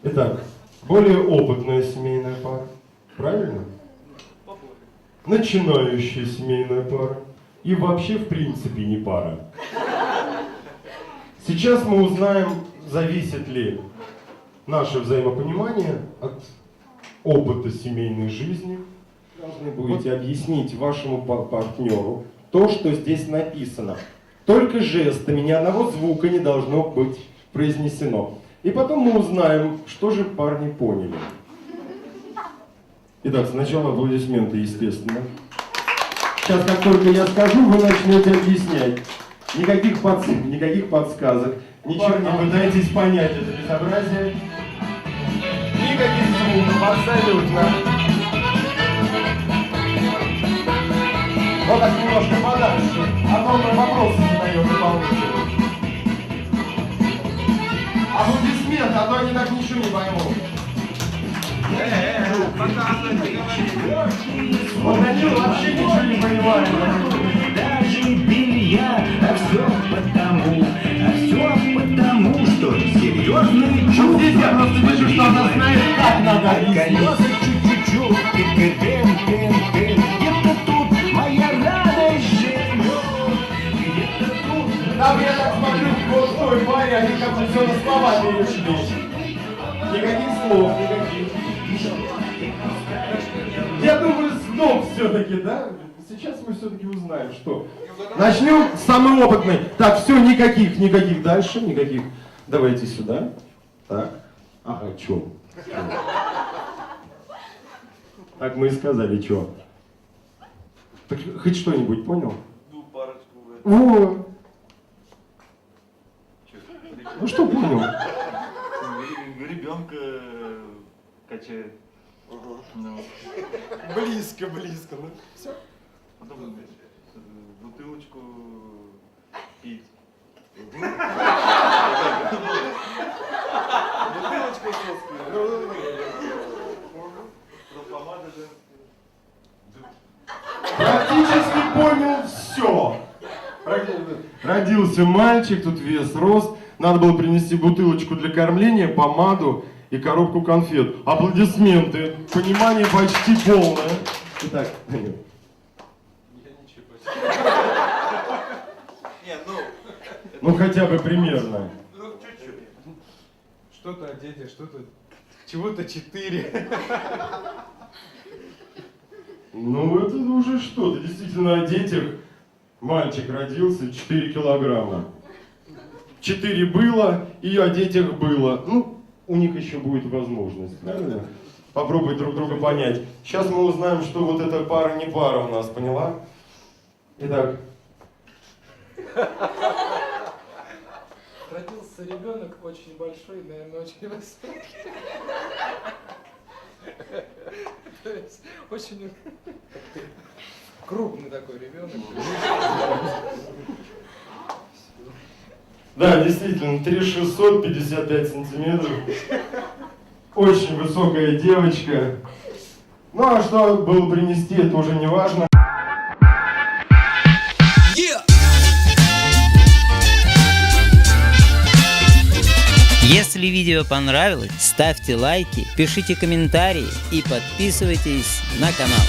Итак, более опытная семейная пара. Правильно? Начинающая семейная пара. И вообще, в принципе, не пара. Сейчас мы узнаем, зависит ли наше взаимопонимание от опыта семейной жизни. Должны будете объяснить вашему партнеру то, что здесь написано. Только жестами, ни одного звука не должно быть произнесено. И потом мы узнаем, что же парни поняли. Итак, сначала аплодисменты, естественно. Сейчас, как только я скажу, вы начнете объяснять. Никаких подсказок. Ничего не пытайтесь понять это безобразие. Никаких звуков, абсолютно. Вот так немножко подальше. А то мы вопросы задаем дополнительно. Аплодисменты, а то они так ничего не поймут. Вот они вообще ничего не понимают. Даже белья, а все потому, что серьезный чувак. Здесь я просто вижу, что она знает, как надо объяснить. Колеса чуть-чуть, где-то тут моя радость живет, где-то тут. Там я так смотрю, вот в той паре, они как-то все на слова перешли. Никаких слов, никаких. Я думаю, стоп все-таки, да? Сейчас мы все-таки узнаем, что. Начнем с самой опытной. Так, все, никаких дальше, никаких. Давайте сюда. Так. Ага, чё? Так мы и сказали, чё. Так, хоть что-нибудь понял? Ну, парочку. Во! Ну что понял? Ребенка качает. Ну. Близко, ну все. Потом бутылочку пить. Бутылочку женскую. Потом помада женская. Практически понял все. Родился мальчик, тут вес рос. Надо было принести бутылочку для кормления, помаду и коробку конфет. Аплодисменты. Понимание почти полное. Итак, Данил. Ну хотя бы примерно. Ну, чуть-чуть. Что-то о детях, что-то... Чего-то 4. Ну это уже что-то. Действительно о детях. Мальчик родился, 4 килограмма. 4 было, и о детях было. Ну, у них еще будет возможность, правильно? Попробовать друг друга понять. Сейчас мы узнаем, что вот эта пара не пара у нас, поняла? Итак. Родился ребенок очень большой, наверное, очень высокий. То есть очень крупный такой ребенок. Да, действительно, 3655 сантиметров. Очень высокая девочка. Ну а что было принести, это уже не важно. Если видео понравилось, ставьте лайки, пишите комментарии и подписывайтесь на канал.